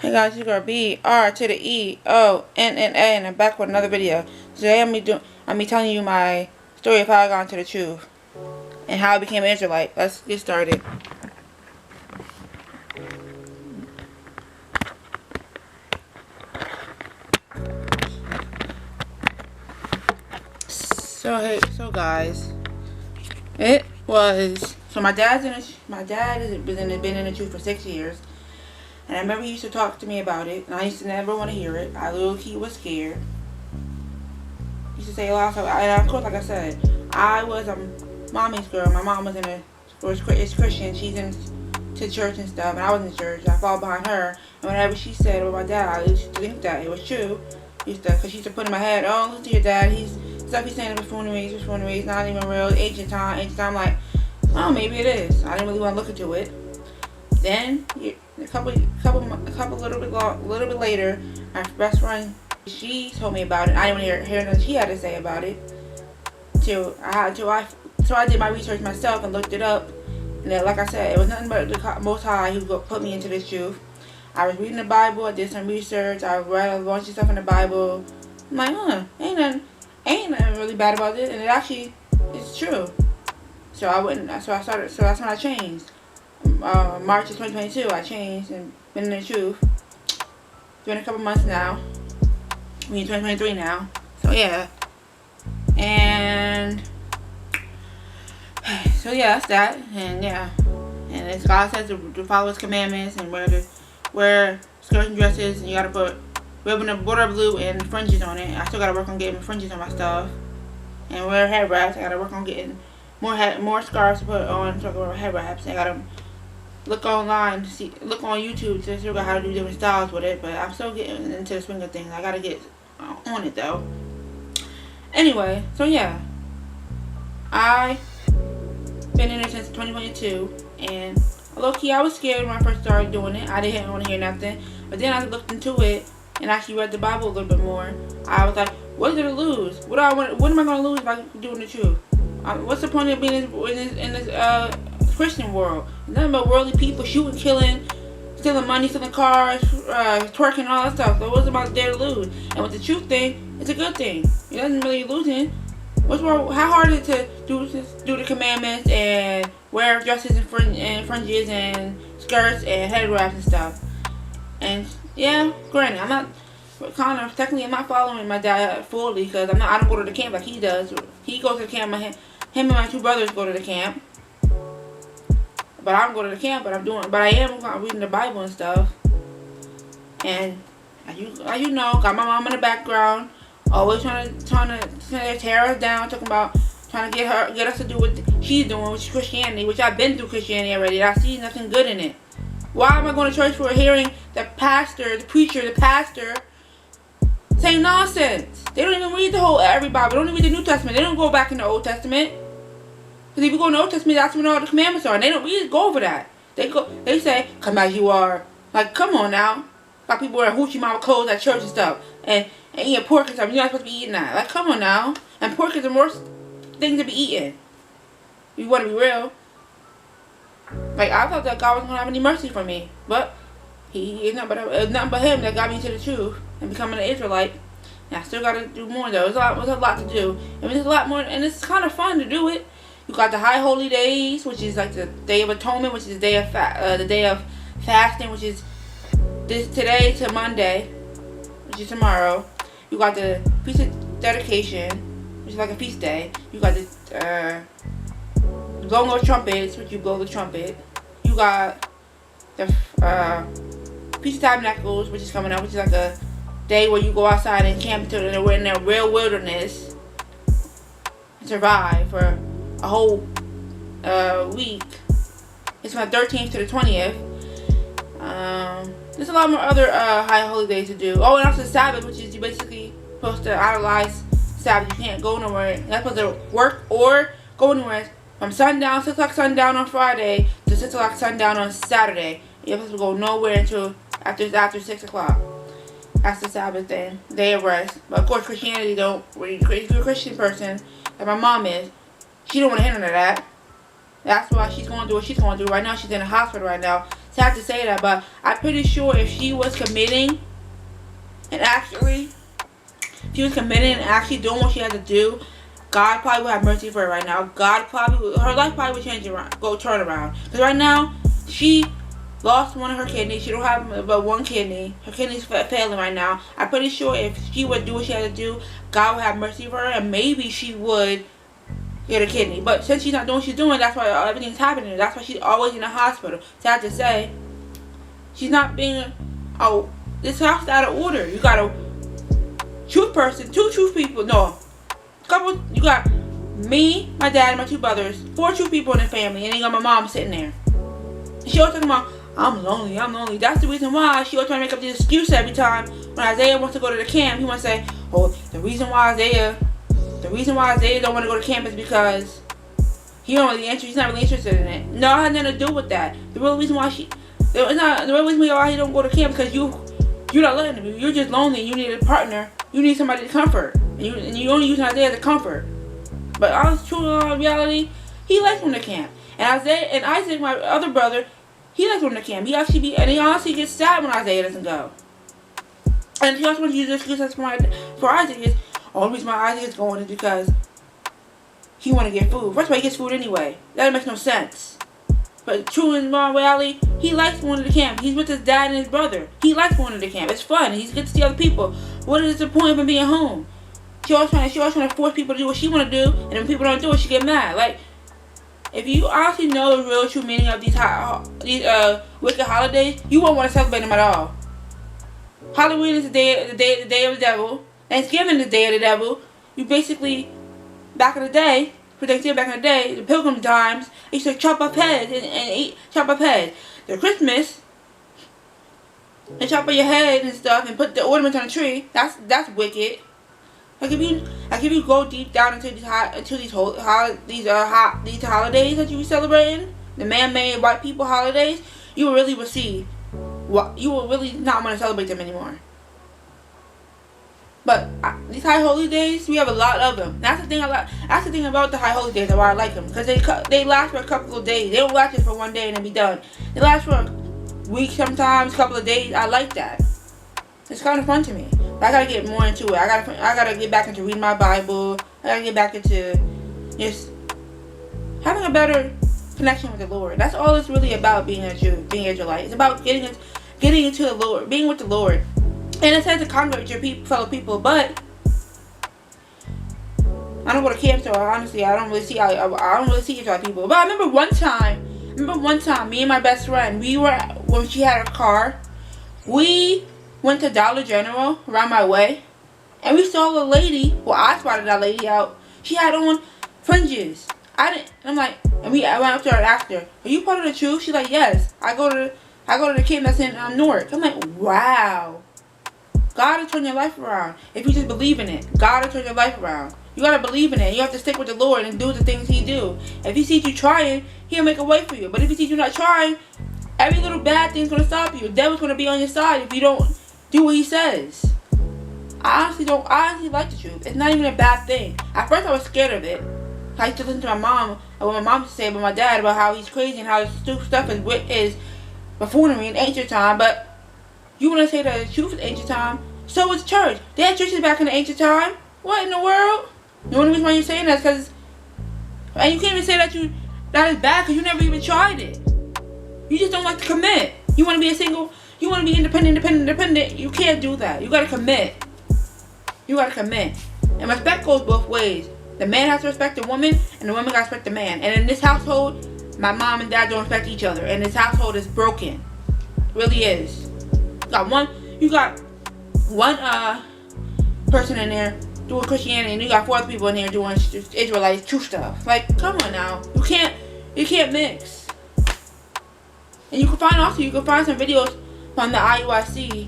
Hey guys, it's your girl B R to the E O N N A, and I'm back with another video. Today I'm telling you my story of how I got into the truth and how I became an Israelite. Let's get started. So guys, my dad has been in the truth for 6 years. And I remember he used to talk to me about it, and I used to never want to hear it. I low-key was scared. He used to say a lot of stuff. And of course, like I said, I was a mommy's girl. My mom was is Christian. She's into church and stuff, and I was in church. I followed behind her, and whenever she said about my dad, I used to think that it was true. Because she used to put in my head, oh, listen to your dad. He's saying buffoonery. Not even real. Ancient time. I'm like, oh, maybe it is. I didn't really want to look into it. Then a little bit later, my best friend, she told me about it. I didn't want to hear nothing she had to say about it. So I did my research myself and looked it up. And then, like I said, it was nothing but the Most High who put me into this truth. I was reading the Bible. I did some research. I read a bunch of stuff in the Bible. I'm like, ain't nothing really bad about it, and it actually is true. So that's when I changed. March of 2022, I changed and been in the truth. Been a couple months now. We're in 2023 now. So yeah. And so yeah, that's that. And yeah. And it's God says to follow His commandments and wear skirts and dresses, and you gotta put ribbon of border blue and fringes on it. I still gotta work on getting fringes on my stuff. And wear head wraps. I gotta work on getting more scarves to put on, so I can wear head wraps. I gotta look online look on YouTube to figure out how to do different styles with it, but I'm still getting into the swing of things. I gotta get on it though. Anyway, so yeah, I been in it since 2022, and low-key I was scared when I first started doing it. I didn't want to hear nothing, but then I looked into it and actually read the Bible a little bit more. I was like, what is there to lose? What am I gonna lose if I do the truth? What's the point of being in this Christian world? Nothing but worldly people shooting, killing, stealing money, stealing cars, twerking, all that stuff. So what's about there to lose? And with the truth thing, it's a good thing. It doesn't really losing. How hard is it to do the commandments and wear dresses and fringes and skirts and head wraps and stuff? And yeah, granted, I'm not following my dad fully, because I don't go to the camp like he does. He goes to the camp. Him and my two brothers go to the camp. But I don't go to the camp, but I am reading the Bible and stuff. And as you know, got my mom in the background, always trying to tear us down, trying to get us to do what she's doing, which is Christianity, which I've been through Christianity already. And I see nothing good in it. Why am I going to church for hearing the pastor saying nonsense? They don't even read the whole every Bible. They don't even read the New Testament. They don't go back in the Old Testament. Because if you go in the Old Testament, that's when all the commandments are. And they don't really go over that. They say, come as you are. Like, come on now. Like people wearing hoochie mama clothes at church and stuff. And eating pork and stuff. You're not supposed to be eating that. Like, come on now. And pork is the worst thing to be eating. You want to be real. Like, I thought that God wasn't going to have any mercy for me. But it's nothing but Him that got me into the truth and becoming an Israelite. And I still got to do more, though. There's a lot to do. I mean, there's a lot more. And it's kind of fun to do it. You got the high holy days, which is like the Day of Atonement, which is the day of fasting, which is today to Monday, which is tomorrow. You got the Feast of Dedication, which is like a feast day. You got the blowing of trumpets, which you blow the trumpet. You got the Feast of Tabernacles, which is coming up, which is like a day where you go outside and camp in the real wilderness and survive for a whole week. It's from the 13th to the 20th. There's a lot more other high holy days to do. Oh, and also Sabbath, which is you basically supposed to idolize Sabbath. You can't go nowhere. You're not supposed to work or go anywhere from 6 o'clock sundown on Friday to 6 o'clock sundown on Saturday. You're supposed to go nowhere until after 6 o'clock. That's the Sabbath thing, day of rest. But of course, Christianity don't. If you're a Christian person, like my mom is, she don't want to hear none of that. That's why she's going through what she's going through right now. She's in the hospital right now, sad to say that, but I'm pretty sure if she was committing and actually doing what she had to do, God probably would have mercy for her right now. Her life probably would turn around. Because right now, she lost one of her kidneys. She don't have but one kidney. Her kidney's failing right now. I'm pretty sure if she would do what she had to do, God would have mercy for her, and maybe she would get a kidney. But since she's not doing what she's doing, that's why everything's happening. That's why she's always in the hospital. Sad to say, she's not being. Oh, this house is out of order. You got a truth person, two truth people. No, couple. You got me, my dad, and my two brothers. 4 truth people in the family, and then you got my mom sitting there. And she always talking about, I'm lonely. That's the reason why she always trying to make up this excuse every time when Isaiah wants to go to the camp. He wants to say, oh, the reason why Isaiah don't want to go to camp is because he's not really interested in it. No, it had nothing to do with that. The real reason why he don't go to camp is because you're not letting him. You're just lonely. You need a partner. You need somebody to comfort. And you only use Isaiah as a comfort. But honest, true reality, he likes going to camp. And Isaac, my other brother, he likes going to camp. He honestly gets sad when Isaiah doesn't go. And he also wants to use this excuse for Isaac is, the only reason why Isaac is going is because he want to get food. First of all, he gets food anyway. That makes no sense. But true in reality, he likes going to the camp. He's with his dad and his brother. He likes going to the camp. It's fun. He gets to see other people. What is the point of him being home? She always trying to force people to do what she want to do, and when people don't do it, she get mad. Like, if you honestly know the real true meaning of these wicked holidays, you won't want to celebrate them at all. Halloween is the day of the devil. Thanksgiving is the day of the devil. You basically, back in the day, the pilgrim times, they used to chop up heads chop up heads. The Christmas, they chop up your head and stuff and put the ornaments on the tree. That's wicked. Like if you go deep down into these holidays that you be celebrating, the man-made white people holidays, you will really see what you will really not want to celebrate them anymore. But these high holy days, we have a lot of them. That's the thing about the high holy days. Why I like them, because they last for a couple of days. They don't last just for one day and then be done. They last for a week, sometimes a couple of days. I like that. It's kind of fun to me. But I gotta get more into it. I gotta get back into reading my Bible. I gotta get back into just having a better connection with the Lord. That's all it's really about, being a Jew, being Israelite. It's about getting into the Lord, being with the Lord. And it says to congregate your fellow people, but I don't go to camp, so honestly, I don't really see Israelite people. But I remember one time, me and my best friend, when she had her car, we went to Dollar General around my way, and we saw a lady. Well, I spotted that lady out. She had on fringes. I went up to her and asked her, "Are you part of the truth?" She's like, "Yes. I go to the camp that's in Newark." I'm like, wow. God will turn your life around if you just believe in it. God will turn your life around. You gotta believe in it. You have to stick with the Lord and do the things He do. If He sees you trying, He'll make a way for you. But if He sees you not trying, every little bad thing's gonna stop you. The devil's gonna be on your side if you don't do what He says. I honestly like the truth. It's not even a bad thing. At first I was scared of it. I used to listen to my mom, and what my mom used to say about my dad, about how he's crazy and how stupid stuff is buffoonery in ancient time. But you want to say that the truth is ancient time? So is church. They had churches back in the ancient time. What in the world? The only reason why you're saying that is because, and you can't even say that is bad because you never even tried it. You just don't like to commit. You want to be you want to be independent. You can't do that. You got to commit. And respect goes both ways. The man has to respect the woman, and the woman got to respect the man. And in this household, my mom and dad don't respect each other. And this household is broken. It really is. You got one person in there doing Christianity, and you got 4 other people in there doing Israelite true stuff. Like, come on now. You can't mix. And you can find some videos from the IUIC,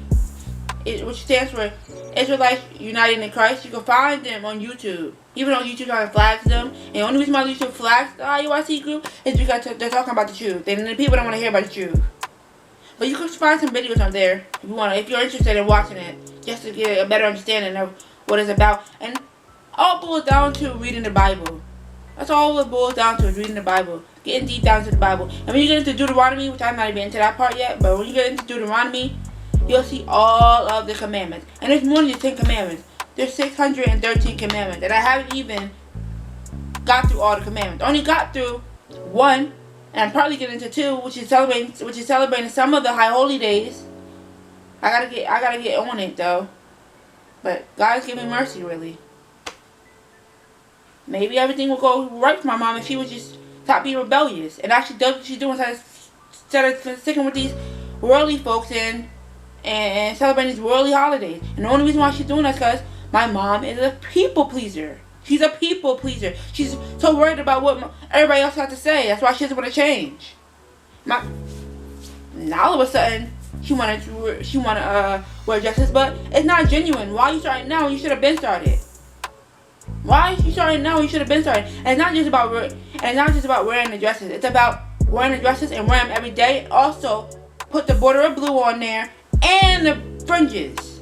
which stands for Israelites United in Christ. You can find them on YouTube. Even though YouTube trying to flag them. And the only reason why YouTube flags the IUIC group is because they're talking about the truth. And the people don't want to hear about the truth. But you can find some videos on there if you're interested in watching it, just to get a better understanding of what it's about. And all boils down to reading the Bible. That's all it boils down to, is reading the Bible. Getting deep down to the Bible. And when you get into Deuteronomy, which I'm not even into that part yet, but when you get into Deuteronomy, you'll see all of the commandments. And there's more than the 10 commandments. There's 613 commandments. And I haven't even got through all the commandments. I only got through one, and I'm probably getting into two, which is celebrating some of the high holy days. I gotta get on it though. But God's giving mercy, really. Maybe everything will go right for my mom if she would just stop being rebellious and actually does what she's doing instead of sticking with these worldly folks and celebrating these worldly holidays. And the only reason why she's doing that is because my mom is a people pleaser. She's a people pleaser. She's so worried about what everybody else has to say. That's why she doesn't want to change. Now all of a sudden she wanna wear dresses, but it's not genuine. Why are you starting now? You should have been started. Why are you starting now? You should have been started. And it's not just about wearing the dresses. It's about wearing the dresses and wearing them every day. Also, put the border of blue on there and the fringes.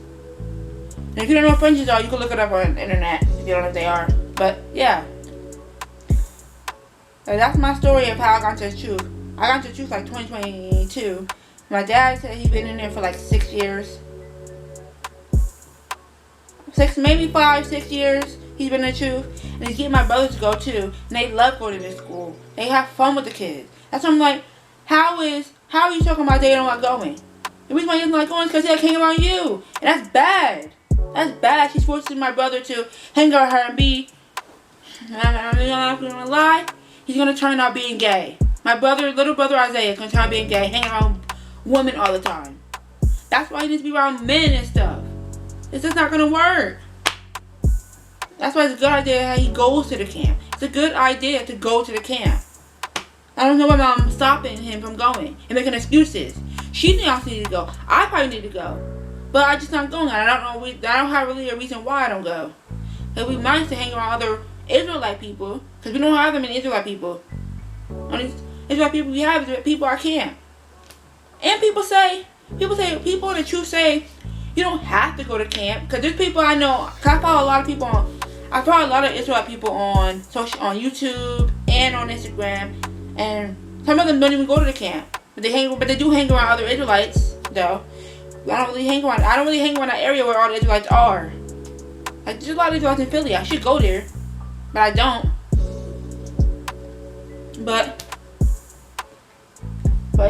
And if you don't know what fringes are, you can look it up on the internet if you don't know what they are. But yeah, so that's my story of how I got into the truth. I got into the truth like 2022. My dad said he's been in there for like 6 years. Maybe 5, 6 years. He's been in the truth, and he's getting my brothers to go too. And they love going to this school. They have fun with the kids. That's why I'm like, how are you talking about they don't like going? The reason why he doesn't like going is because he like hanging around you, and that's bad. That's bad. She's forcing my brother to hang around her and be. I'm not gonna lie. He's gonna turn out being gay. My little brother Isaiah, is gonna turn out being gay, hanging around women all the time. That's why he needs to be around men and stuff. It's just not gonna work. That's why it's a good idea how he goes to the camp. It's a good idea to go to the camp. I don't know why mom's stopping him from going and making excuses. She also need to go. I probably need to go, but I just not going. I don't have really a reason why I don't go. It would be nice to hang around other Israelite people, because we don't have that many Israelite people. Only Israelite people we have is people at camp. And people in the truth say you don't have to go to camp, because there's people I know. Cause I follow a lot of people I follow a lot of Israelite people on YouTube and on Instagram, and some of them don't even go to the camp, but they do hang around other Israelites though. I don't really hang around that area where all the Israelites are. Like, there's a lot of Israelites in Philly. I should go there, but I don't. But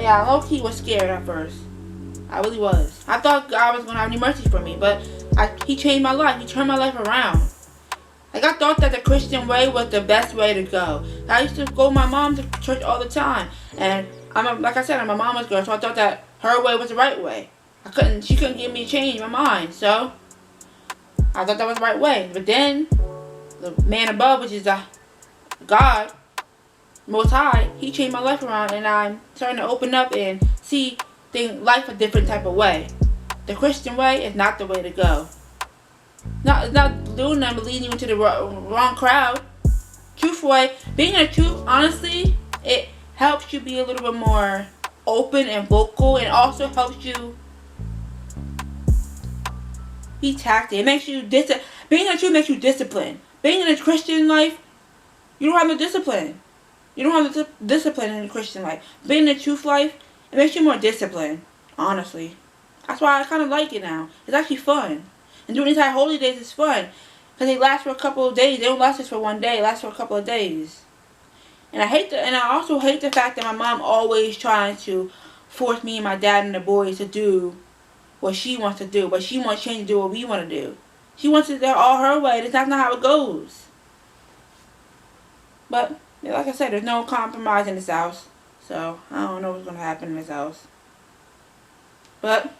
yeah, I low-key was scared at first. I really was. I thought God was gonna have any mercy for me, but He changed my life. He turned my life around. Like, I thought that the Christian way was the best way to go. I used to go with my mom to church all the time, and I'm a mama's girl, so I thought that her way was the right way. She couldn't get me to change my mind, so I thought that was the right way. But then the man above, which is God, Most High, He changed my life around, and I'm starting to open up and see life a different type of way. The Christian way is not the way to go. It's not doing that, but leading you into the wrong crowd. Truth way, being in the truth, honestly, it helps you be a little bit more open and vocal, and also helps you be tactful. It makes you being in the truth makes you disciplined. Being in a Christian life, you don't have no discipline. You don't have the discipline in the Christian life. Being in the truth life, it makes you more disciplined, honestly. That's why I kind of like it now. It's actually fun. And doing these high holy days is fun, because they last for a couple of days. They don't last just for one day. They last for a couple of days. And I also hate the fact that my mom always trying to force me and my dad and the boys to do what she wants to do, but she wants Shane to do what we want to do. She wants it all her way. That's not how it goes. But like I said, there's no compromise in this house, so I don't know what's gonna happen in this house. But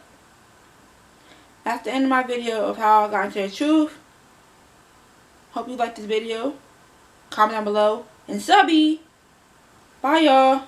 that's the end of my video of how I got into the truth. Hope you liked this video. Comment down below and subby. Bye, y'all.